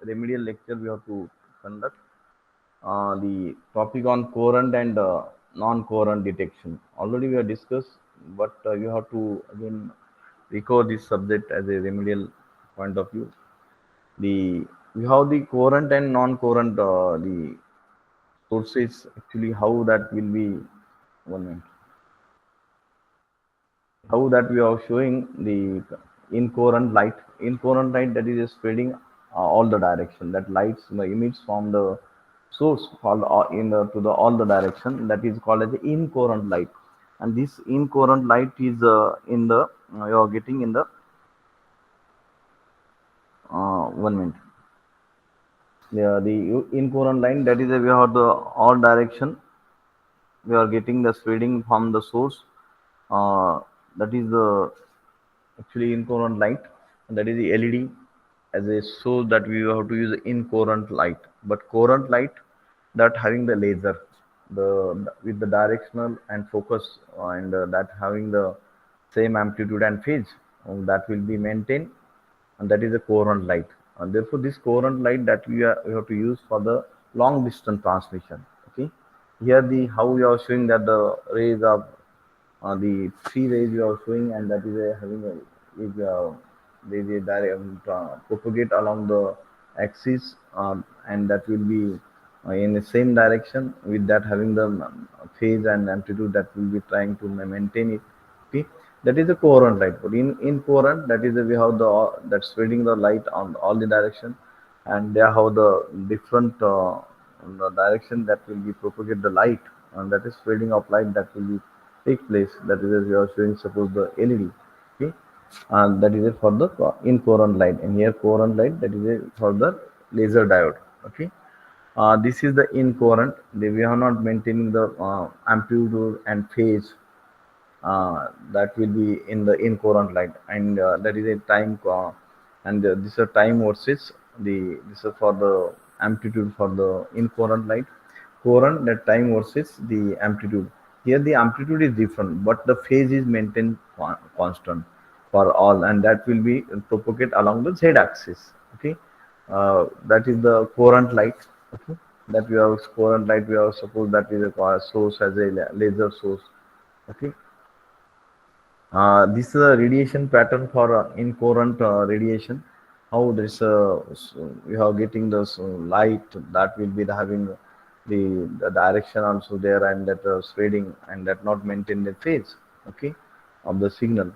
remedial lecture we have to conduct the topic on coherent and non-coherent detection. Already we have discussed, but you have to again recover this subject as a remedial point of view. The we have the coherent and non-coherent the sources actually how that will be one minute how that we are showing the incoherent light that is spreading all the direction that lights the emits from the source called to the all the direction that is called as the incoherent light, and this incoherent light is in the you are getting in the one minute the incoherent line that is we have the all direction we are getting the spreading from the source, uh, that is the actually incoherent light, and that is the LED as a source that we have to use incoherent light. But coherent light that having the laser, the with the directional and focus and that having the same amplitude and phase that will be maintained, and that is a coherent light. And therefore, this coherent light that we have to use for the long distance transmission. Okay, here the how we are showing that the rays of the three rays you are showing, and that is having a is they propagate along the axis, and that will be in the same direction with that having the phase and amplitude that will be trying to maintain it. Okay, that is a coherent light. But in coherent, that is we have the that spreading the light on all the direction, and they have the different the direction that will be propagate the light, and that is spreading of light that will be take place. That is as we are showing suppose the LED. Okay, and that is it for the incoherent light, and here coherent light that is it for the laser diode. Okay, this is the incoherent. We are not maintaining the amplitude and phase that will be in the incoherent light, and that is a time and this is time versus the this is for the amplitude for the incoherent light. Coherent, that time versus the amplitude. Here the amplitude is different, but the phase is maintained constant for all, and that will be propagate along the z axis. Okay, that is the coherent light. Okay, that we have coherent light, we have suppose that is a source as a laser source. Okay, this is a radiation pattern for incoherent radiation. How this we are getting this light that will be having the direction also there, and that spreading and that not maintain the phase. Okay, of the signal.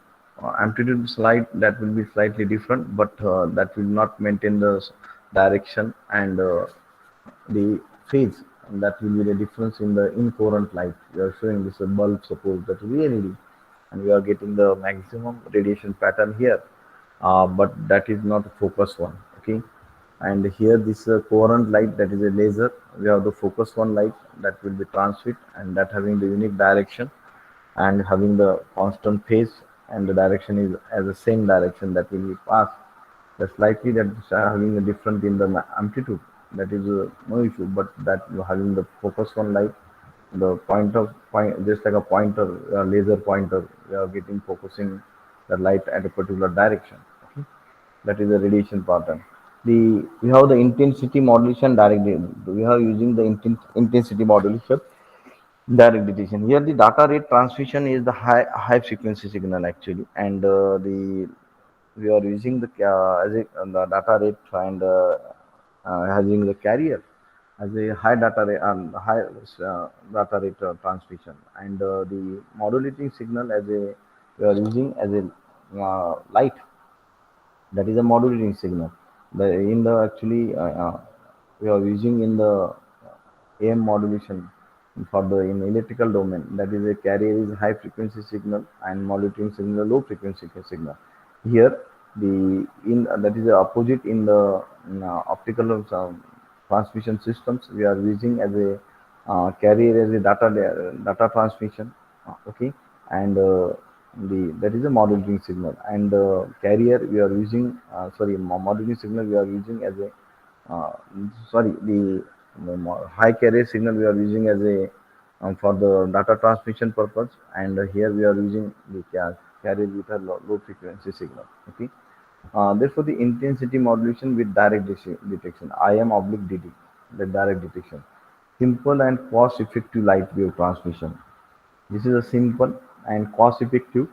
Amplitude slide that will be slightly different, but that will not maintain the direction and the phase, and that will be the difference in the incoherent light. We are showing this a bulb, suppose that is LED, and we are getting the maximum radiation pattern here, but that is not a focus one. Okay, and here this coherent light that is a laser. We have the focus one light that will be transmit, and that having the unique direction and having the constant phase, and the direction is as the same direction that will be passed. The slightly that is having a different in the amplitude, that is no issue, but that you having the focus one light, the point just like a pointer, a laser pointer, we are getting focusing the light at a particular direction. Okay, that is the radiation pattern. The we have the intensity modulation directly. We are using the intensity modulation direct detection. Here the data rate transmission is the high frequency signal actually, and the we are using the as a the data rate, and having the carrier as a high data rate high data rate transmission, and the modulating signal as a we are using as a light, that is a modulating signal. The in the actually we are using in the AM modulation for the in electrical domain, that is a carrier is high frequency signal and modulating signal low frequency signal. Here the in that is the opposite in the optical transmission systems. We are using as a carrier as a data transmission. Okay, and the that is a modulating signal, and carrier we are using sorry modulating signal we are using as a sorry the high carrier signal we are using as a for the data transmission purpose, and here we are using the carrier with a low frequency signal. Okay, Therefore, the intensity modulation with direct detection, IM oblique DD, the direct detection. Simple and cost-effective light wave transmission. This is a simple and cost-effective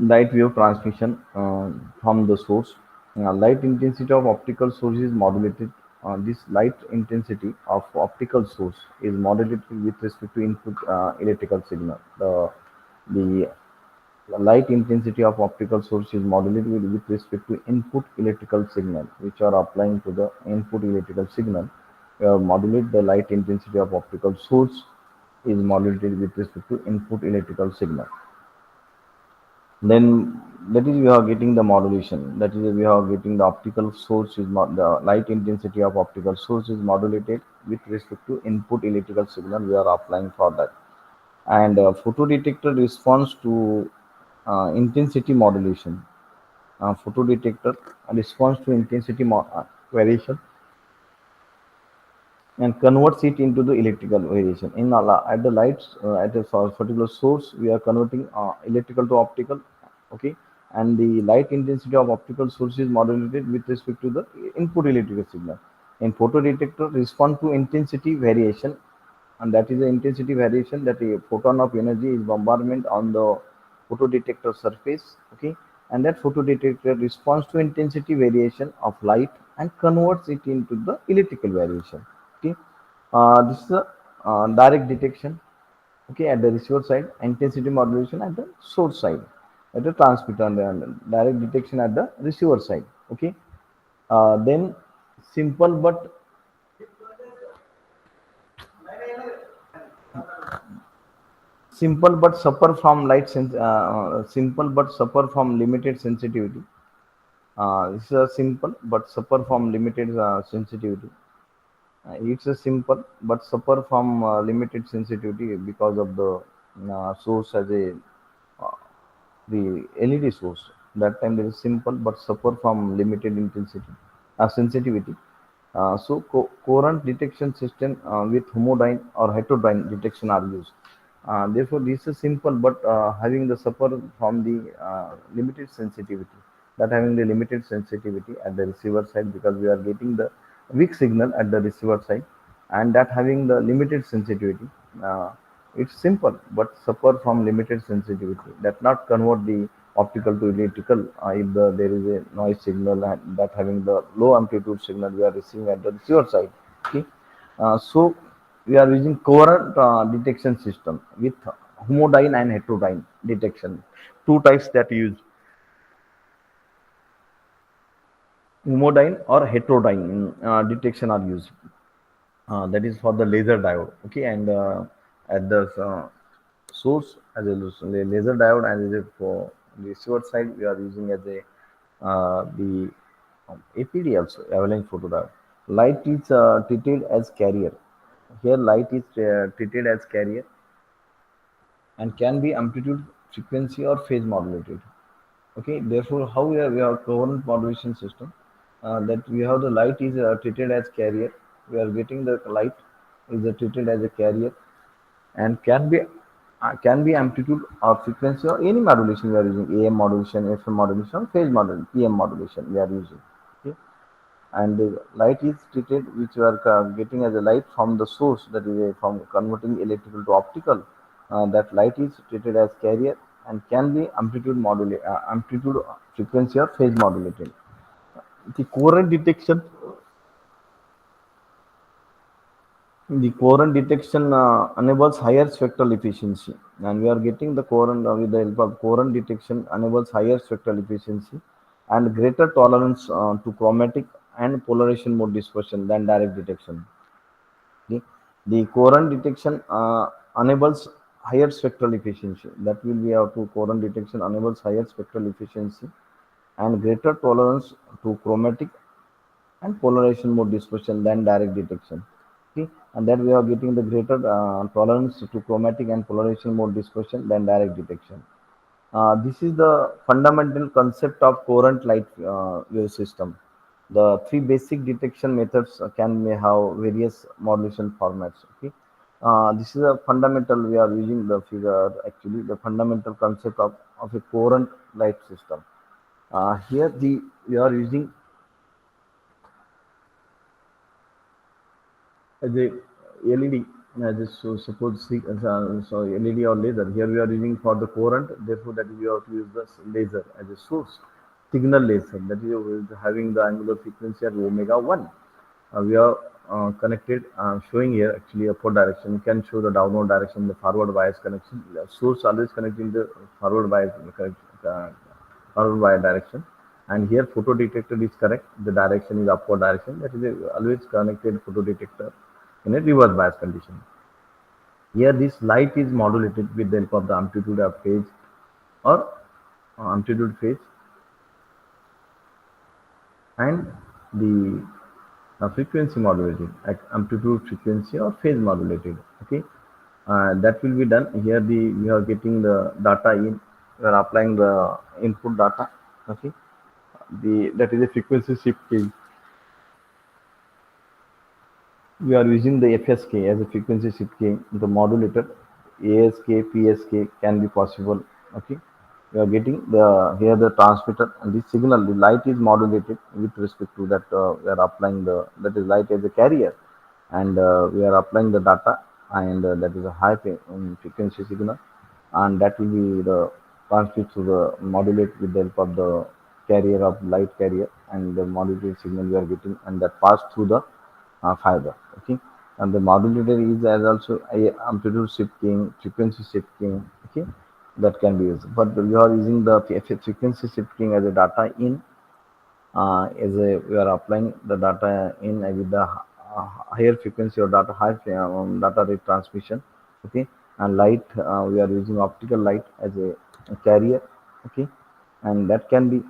light wave transmission from the source. Light intensity of optical source is modulated. This light intensity of optical source is modulated with respect to input electrical signal. The light intensity of optical source is modulated with respect to input electrical signal, which are applying to the input electrical signal. We are modulate the light intensity of optical source is modulated with respect to input electrical signal. Then that is we are getting the modulation. That is we are getting the optical source is the light intensity of optical source is modulated with respect to input electrical signal we are applying for that. And photodetector responds to intensity modulation. Photodetector responds to intensity variation and converts it into the electrical variation. At the lights at a particular source, we are converting electrical to optical. Okay, and the light intensity of optical source is modulated with respect to the input electrical signal. In photodetector, respond to intensity variation, and that is the intensity variation that a photon of energy is bombardment on the photodetector surface. Okay, and that photodetector responds to intensity variation of light and converts it into the electrical variation. Okay, this is a direct detection. Okay, at the receiver side, intensity modulation at the source side, at the transmitter, and direct detection at the receiver side. Okay, then simple but suffer from simple but suffer from limited sensitivity. This is a simple but suffer from limited sensitivity. It's a simple but suffer from limited sensitivity because of the source as a uh, the LED source. That time there is simple but suffer from limited intensity sensitivity. Coherent detection system with homodyne or heterodyne detection are used. Therefore, this is simple, but having the suffer from the limited sensitivity. That having the limited sensitivity at the receiver side because we are getting the weak signal at the receiver side, and that having the limited sensitivity. Uh, it's simple, but suffer from limited sensitivity. That not convert the optical to electrical if there is a noise signal and that having the low amplitude signal we are receiving at the receiver side. Okay, so we are using coherent detection system with homodyne and heterodyne detection. Two types that use homodyne or heterodyne detection are used. That is for the laser diode. Okay, and at the source as a laser diode, and as a for the receiver side we are using as a the APD also, avalanche photodiode. Light is treated as carrier. Here light is treated as carrier and can be amplitude, frequency or phase modulated. Okay, therefore how we have coherent modulation system, that we have the light is treated as carrier. We are getting the light is treated as a carrier and can be amplitude or frequency or any modulation we are using, AM modulation, FM modulation, phase modulation, PM modulation we are using. Okay, and the light is treated which we are getting as a light from the source, that is from converting electrical to optical. That light is treated as carrier and can be amplitude, frequency or phase modulated. The coherent detection, the coherent detection enables higher spectral efficiency, and we are getting the coherent with the help of coherent detection enables higher spectral efficiency and greater tolerance to chromatic and polarization mode dispersion than direct detection. Okay. The coherent detection enables higher spectral efficiency. That will be our to coherent detection enables higher spectral efficiency and greater tolerance to chromatic and polarization mode dispersion than direct detection. Okay, and that we are getting the greater tolerance to chromatic and polarization mode dispersion than direct detection. This is the fundamental concept of coherent light wave system. The three basic detection methods can may have various modulation formats. Okay, this is a fundamental. We are using the figure actually the fundamental concept of a coherent light system. Here the we are using the LED as a suppose see, so LED or laser. Here we are using for the current, therefore that we have to use the laser as a source, signal laser that is having the angular frequency at omega 1. We are connected, showing here actually upward direction. You can show the downward direction, the forward bias connection. The source always connecting the forward bias, uh, forward bias direction. And here photo detector is correct. The direction is upward direction. That is always connected photo detector in a reverse bias condition. Here this light is modulated with the help of the amplitude of phase or amplitude phase and the frequency modulated, like amplitude frequency or phase modulated. Okay, that will be done. Here the we are getting the data in, we are applying the input data. Okay, the that is a frequency shift key. We are using the FSK as a frequency shift key. The modulator ASK, PSK can be possible. Okay, we are getting the here the transmitter and the signal. The light is modulated with respect to that. We are applying the that is light as a carrier, and we are applying the data, and that is a high frequency signal, and that will be the transmit to the modulate with the help of the carrier of light carrier, and the modulated signal we are getting, and that pass through the fiber. Okay, and the modulator is as also a amplitude shifting, frequency shifting. Okay, that can be used, but we are using the frequency shifting as a data in, as a we are applying the data in with the higher frequency or data high data rate transmission. Okay, and light, we are using optical light as a carrier. Okay, and that can be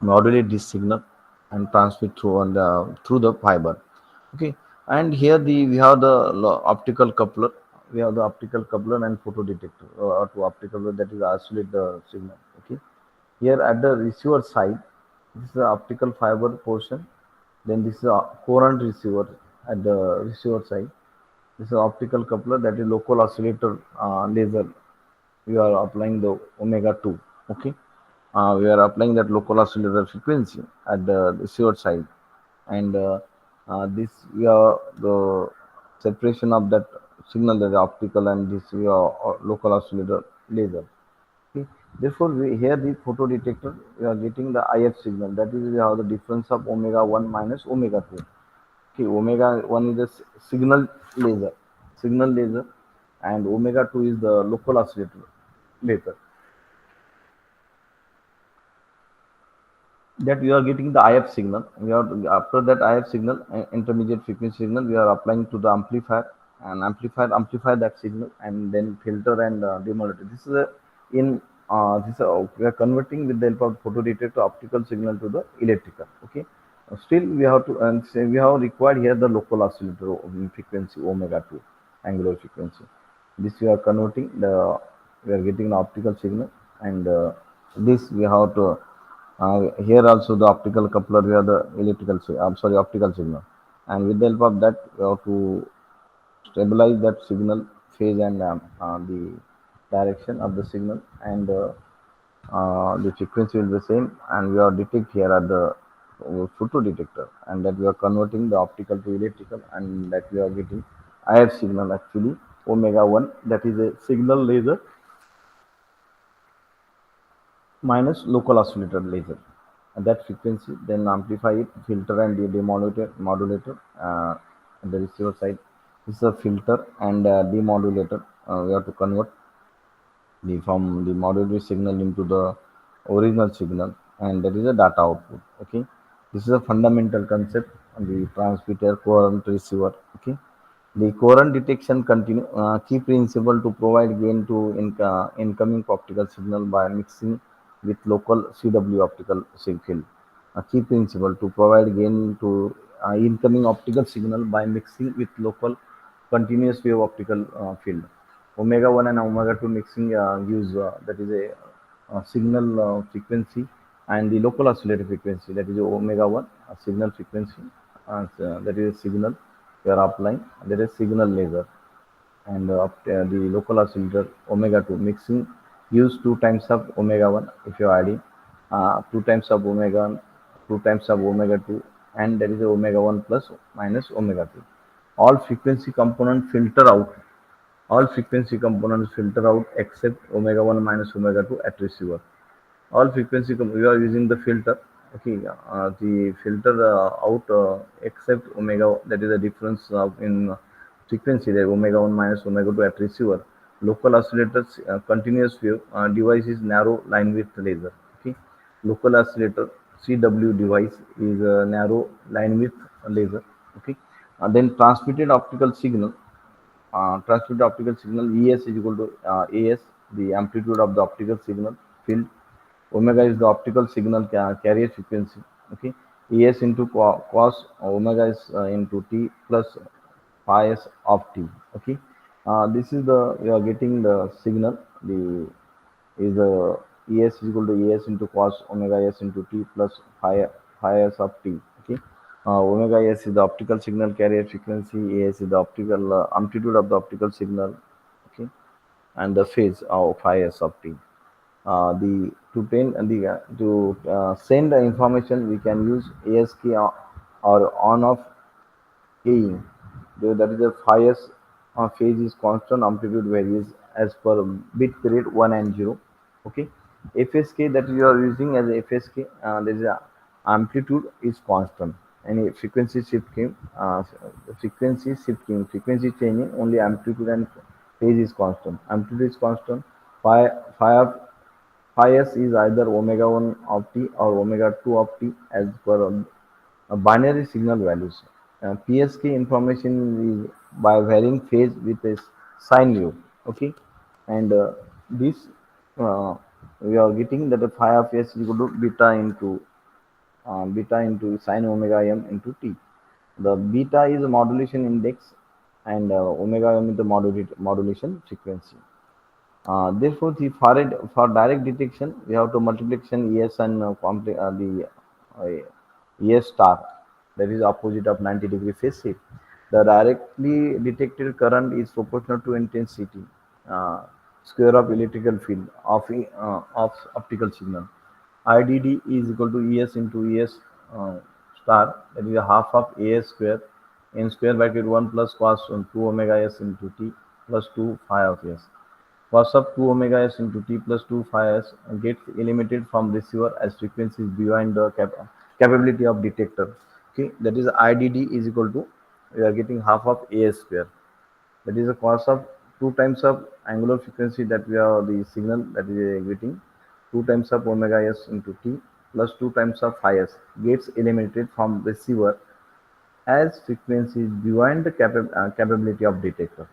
modulate this signal and transmit through on the through the fiber. Okay, and here the we have the optical coupler. We have the optical coupler and photo detector, or to optical that is isolate the signal. Okay, here at the receiver side, this is the optical fiber portion. Then this is a coherent receiver at the receiver side. This is optical coupler, that is local oscillator laser. We are applying the omega 2. Okay, we are applying that local oscillator frequency at the receiver side, and this we are the separation of that signal, that is optical, and this we are local oscillator laser. Okay. Therefore, we here the photo detector, we are getting the IF signal. That is, we have the difference of omega 1 minus omega 2. Okay, omega 1 is the laser, signal laser, and omega 2 is the local oscillator laser. That we are getting the IF signal. We are after that IF signal, intermediate frequency signal, we are applying to the amplifier, and amplify that signal, and then filter and demodulate. This is a in this we are converting with the help of photo detector optical signal to the electrical. Okay, still we have to, and say we have required here the local oscillator frequency omega 2 angular frequency. This we are converting the, we are getting the optical signal, and this we have to here also the optical coupler, we have the I'm sorry, optical signal, and with the help of that we have to stabilize that signal phase and the direction of the signal, and the frequency will be the same, and we are detect here at the photo detector, and that we are converting the optical to electrical, and that we are getting IF signal actually omega 1, that is a signal laser minus local oscillator laser at that frequency, then amplify it, filter and demodulator at the receiver side. This is a filter and demodulator. We have to convert the from the modulated signal into the original signal, and that is a data output. Okay, this is a fundamental concept on the transmitter coherent receiver. Okay, the coherent detection continue key principle to provide gain to incoming optical signal by mixing with local CW optical field. A key principle to provide gain to incoming optical signal by mixing with local continuous wave optical field. Omega 1 and omega 2 mixing gives that is a signal frequency, and the local oscillator frequency, that is omega 1 signal frequency, that is a signal we are applying. There is signal laser, and the local oscillator omega 2 mixing gives 2 times of omega 1 if you are adding. 2 times of omega 2 times of omega 2, and that is omega 1 plus minus omega 2. All frequency components filter out. All frequency components filter out except omega 1 minus omega 2 at receiver. All frequency we are using the filter. Okay, the filter out except omega, that is the difference of in frequency, the omega 1 minus omega 2 at receiver. Local oscillators continuous wave device is narrow line width laser. Okay, local oscillator CW device is a narrow line width laser. Okay, then transmitted optical signal ES is equal to AS, the amplitude of the optical signal field. Omega is the optical signal carrier frequency. Okay, Es into cos omega is into t plus pi s of t. Okay, this is the we are getting the signal. The is Es is equal to Es into cos omega s into t plus pi s of t. Okay, omega s is the optical signal carrier frequency. Es is the optical amplitude of the optical signal. Okay, and the phase of phi s of t. The to train the to send the information, we can use ASK or on off keying. That is a phase phase is constant, amplitude varies as per bit period 1 and 0. Okay, FSK that you are using as a FSK, there is a amplitude is constant. Any frequency shift came, frequency changing, only amplitude and phase is constant. Amplitude is constant. Phi phi of phi s is either omega 1 of t or omega 2 of t as per binary signal values. PSK information is by varying phase with a sine wave. Okay, and this we are getting that the phi of s is equal to beta into sine omega m into t. The beta is a modulation index, and omega m is the modulation frequency. Therefore, for direct detection, we have to multiplication ES and the ES star, that is opposite of 90-degree phase shift. The directly detected current is proportional to intensity uh, square of electrical field of optical signal. IDD is equal to ES into ES star, that is a half of AS square in square bracket 1 plus cos 2 omega s into t plus 2 phi of s. Cos of 2 omega s into t plus 2 phi s gets eliminated from receiver as frequency is beyond the capability of detector. Okay, that is IDD is equal to, we are getting half of AS square. That is the cos of 2 times of angular frequency that we are the signal that is getting, 2 times of omega s into t plus 2 times of phi s gets eliminated from receiver as frequency is beyond the capability of detector.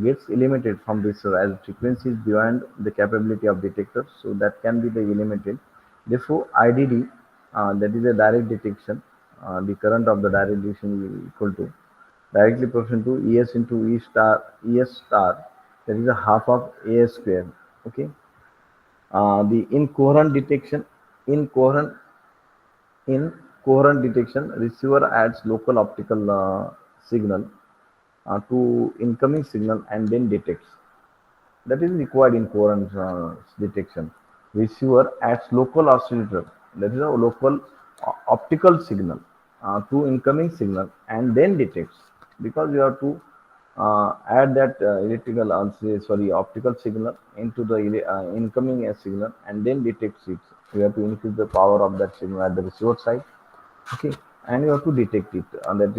Gets eliminated from this as frequency is beyond the capability of detector, so that can be the eliminated. Therefore, IDD, that is a direct detection, the current of the direct detection is equal to directly proportional to ES into ES star, that is a half of AS square. Okay, the incoherent detection, incoherent in coherent detection, receiver adds local optical signal to incoming signal and then detects. That is required in coherent detection. Receiver adds local oscillator, that is a local optical signal to incoming signal and then detects, because you have to add that electrical sorry optical signal into the incoming signal and then detects it. You have to increase the power of that signal at the receiver side. Okay, and you have to detect it, and that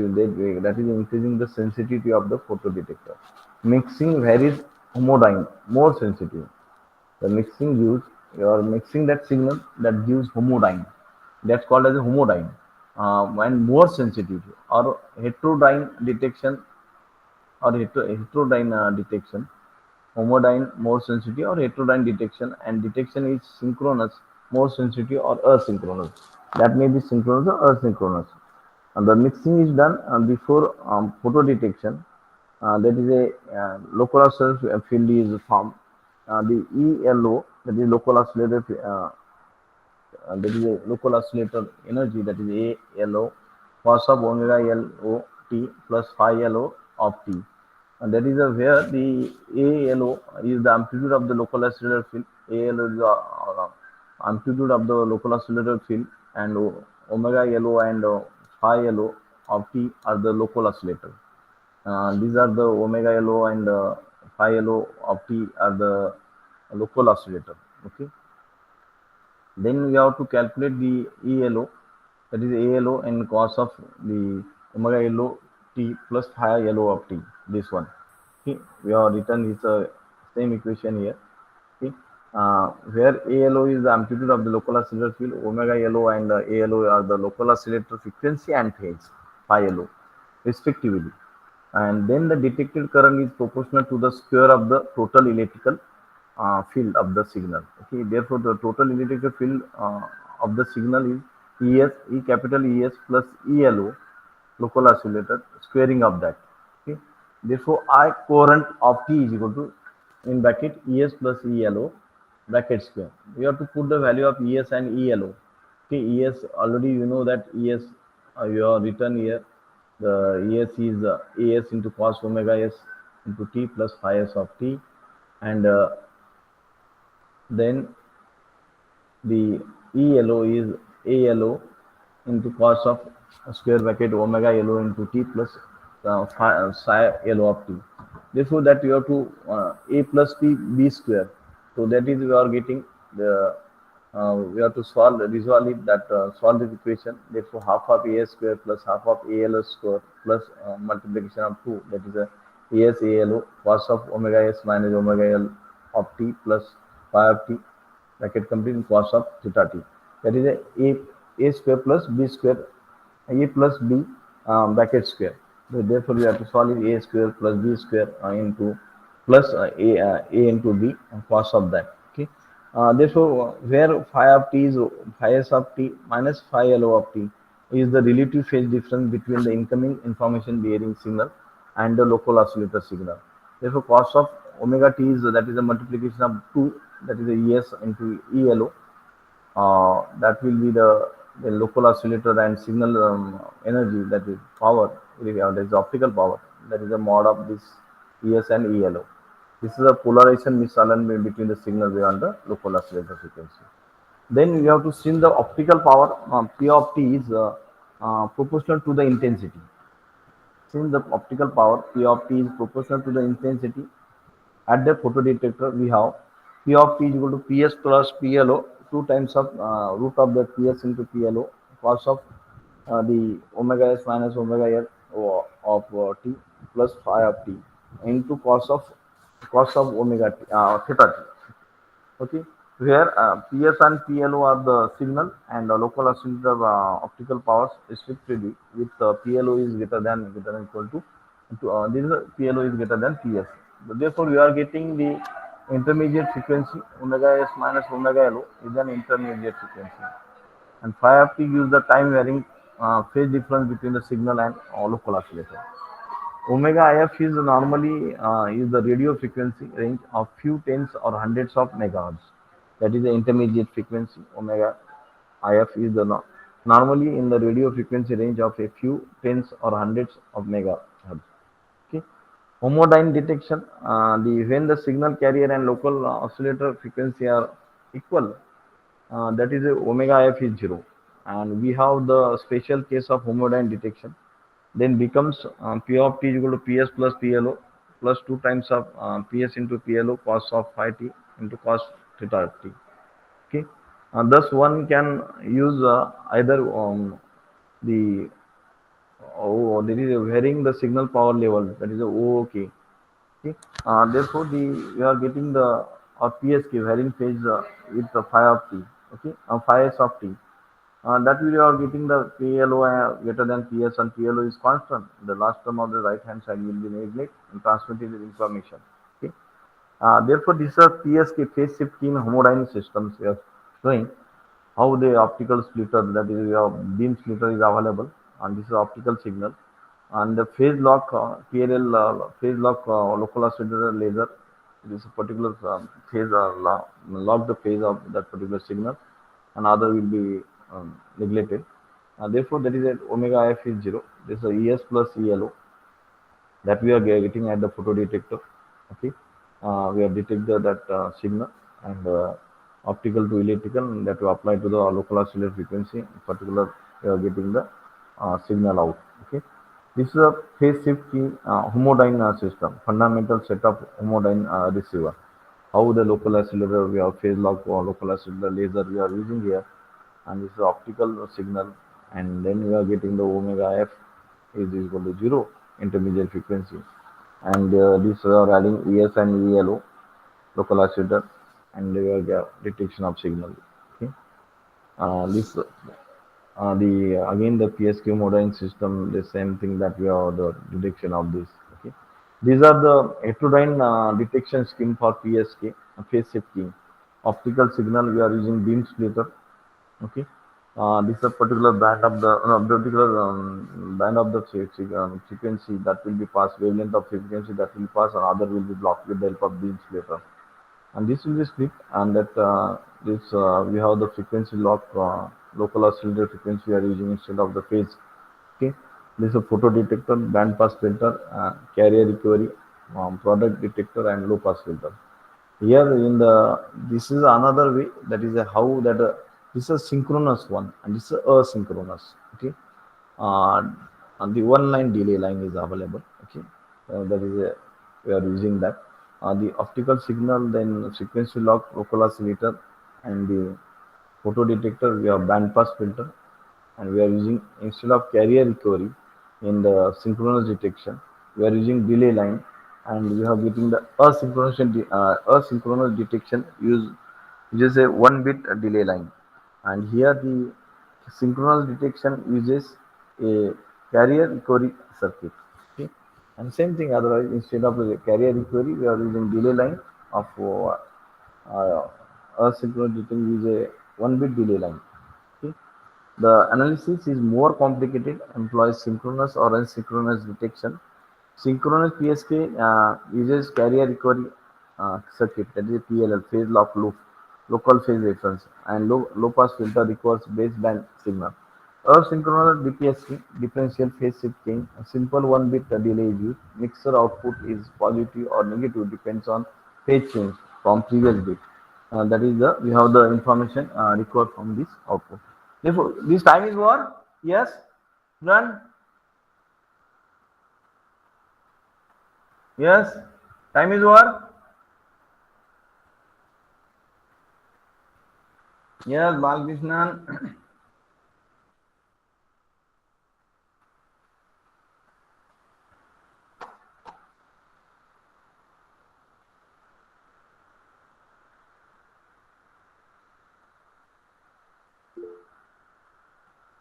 is increasing the sensitivity of the photo detector. Mixing varies homodyne, more sensitive. The mixing gives, you are mixing that signal that gives homodyne. That's called as a homodyne. And more sensitive, or heterodyne detection, or heterodyne detection. Homodyne more sensitive, or heterodyne detection, and detection is synchronous more sensitive, or asynchronous. That may be synchronous or asynchronous. And the mixing is done before photo detection. That is a local oscillator field is formed. The ELO, that is local oscillator, that is a local oscillator energy, that is ALO, cos of omega LO t plus phi LO of t. And that is where the ALO is the amplitude of the local oscillator field. ALO is amplitude of the local oscillator field, and omega yellow and phi yellow of t are the local oscillator. These are the omega yellow and phi yellow of t are the local oscillator. Okay. Then we have to calculate the ELO, that is ALO and cos of the omega yellow t plus phi yellow of t. This one. Okay. We have written this same equation here. Okay. Where ALO is the amplitude of the local oscillator field, omega yellow and ALO are the local oscillator frequency and phase, phi yellow, respectively. And then the detected current is proportional to the square of the total electrical field of the signal. Okay, therefore the total electrical field of the signal is ES, E capital ES plus ELO, local oscillator, squaring of that. Okay, therefore I coherent of T is equal to, in bracket, ES plus ELO bracket square. We have to put the value of ES and ELO. Okay, ES already you know that ES you have written here. The ES is AS into cos omega S into T plus phi S of T, and then the ELO is ALO into cos of square bracket omega yellow into T plus psi yellow of T. Therefore, that you have to A plus T B square. So that is we are getting the we have to resolve it, that solve this equation. Therefore, half of A square plus half of ALO square plus multiplication of 2, that is a AS ALO cos of omega S minus omega L of T plus phi of T bracket complete in cos of theta T. That is a square plus B square, A plus B bracket square. So therefore, we have to solve it A square plus B square into plus A into B cos of that. Okay. Therefore, where phi of t is phi s of t minus phi LO of t is the relative phase difference between the incoming information bearing signal and the local oscillator signal. Therefore, cos of omega t is, that is the multiplication of 2, that is the ES into ELO. That will be the local oscillator and signal energy, that is power, that is optical power, that is the mod of this ES and ELO. This is a polarization misalignment between the signal wave and the local oscillator frequency. Then we have to see the optical power. P of t is proportional to the intensity. Since the optical power P of t is proportional to the intensity, at the photodetector we have P of t is equal to Ps plus PLO, 2 times of root of the Ps into PLO cos of the omega s minus omega l of t plus phi of t into cos of omega t, theta t. Okay, where PS and PLO are the signal and local oscillator optical powers respectively, with PLO is greater than equal to this is PLO is greater than PS. Therefore, we are getting the intermediate frequency omega s minus omega LO is an intermediate frequency, and phi of t gives the time varying phase difference between the signal and local oscillator. Omega IF is normally is the radio frequency range of few tens or hundreds of megahertz. That is the intermediate frequency. Omega IF is the normally in the radio frequency range of a few tens or hundreds of megahertz. Okay. Homodyne detection. The when the signal carrier and local oscillator frequency are equal, that is omega IF is 0, and we have the special case of homodyne detection, then becomes P of t is equal to Ps plus PLO plus 2 times of Ps into PLO cos of phi t into cos theta t. Okay. Thus, one can use either the there is a varying the signal power level, that is a OOK. Okay. Therefore, we are getting the PSK varying phase with the phi of t. Okay, phi s of t. That we are getting the PLO greater than PS, and PLO is constant. The last term of the right hand side will be neglect and transmitted information. Okay. Therefore, this is a PSK phase shift in homodyne systems. We are showing how the optical splitter, that is your beam splitter, is available, and this is optical signal, and the phase lock PLL phase lock local oscillator laser. This particular phase lock the phase of that particular signal, and other will be neglected. Therefore, that is at omega f is 0. This is a ES plus ELO that we are getting at the photodetector. Okay, we have detected that signal, and optical to electrical that you apply to the local oscillator frequency. In particular, you are getting the signal out. Okay, this is a phase shift key homodyne system, fundamental set of homodyne receiver. How the local oscillator we have phase lock or local oscillator laser we are using here, and this is optical signal, and then we are getting the omega f is equal to 0 intermediate frequency, and this are adding ES and VLO local oscillator, and we are detection of signal. Okay, this the again the PSQ modeling system, the same thing that we have the detection of this. Okay, these are the heterodyne detection scheme for PSK phase shift key. Optical signal we are using beam splitter. Okay, this is a particular band of the particular band of the frequency that will be passed, wavelength of frequency that will pass, and other will be blocked with the help of beam splitter. And this will be split, and that this we have the frequency lock local oscillator frequency we are using instead of the phase. Okay, this is a photo detector, band pass filter, carrier recovery, product detector, and low pass filter. Here in the this is another way, that is a how that this is a synchronous one and this is asynchronous. Okay, uh, and the one line delay line is available. Okay, that is a, we are using that. The optical signal, then frequency lock, local oscillator, and the photo detector. We have band pass filter, and we are using instead of carrier recovery in the synchronous detection, we are using delay line, and we are getting the asynchronous detection uses a 1 bit delay line, and here the synchronous detection uses a carrier recovery circuit. Okay, and same thing otherwise instead of the carrier recovery we are using delay line of asynchronous detection use a 1 bit delay line. Okay, the analysis is more complicated, employs synchronous or asynchronous detection. Synchronous PSK uses carrier recovery circuit, that is PLL, phase lock loop, local phase reference, and low pass filter requires baseband signal. Asynchronous DPSK, differential phase shift change, a simple 1 bit delay is used. Mixer output is positive or negative, depends on phase change from previous bit. That is the we have the information required from this output. Therefore, this time is what? Yes, run. Yes, time is what? Yes, Balkrishnan.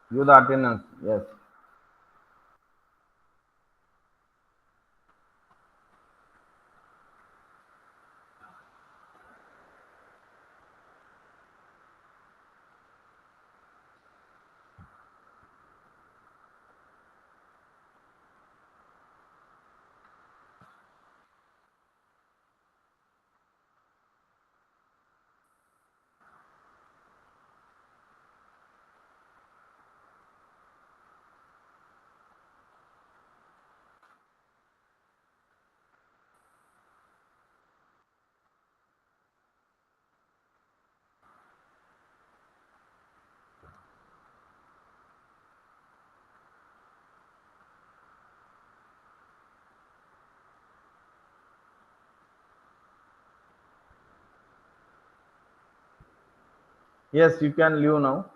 You the attendance. Yes. Yes, you can leave now.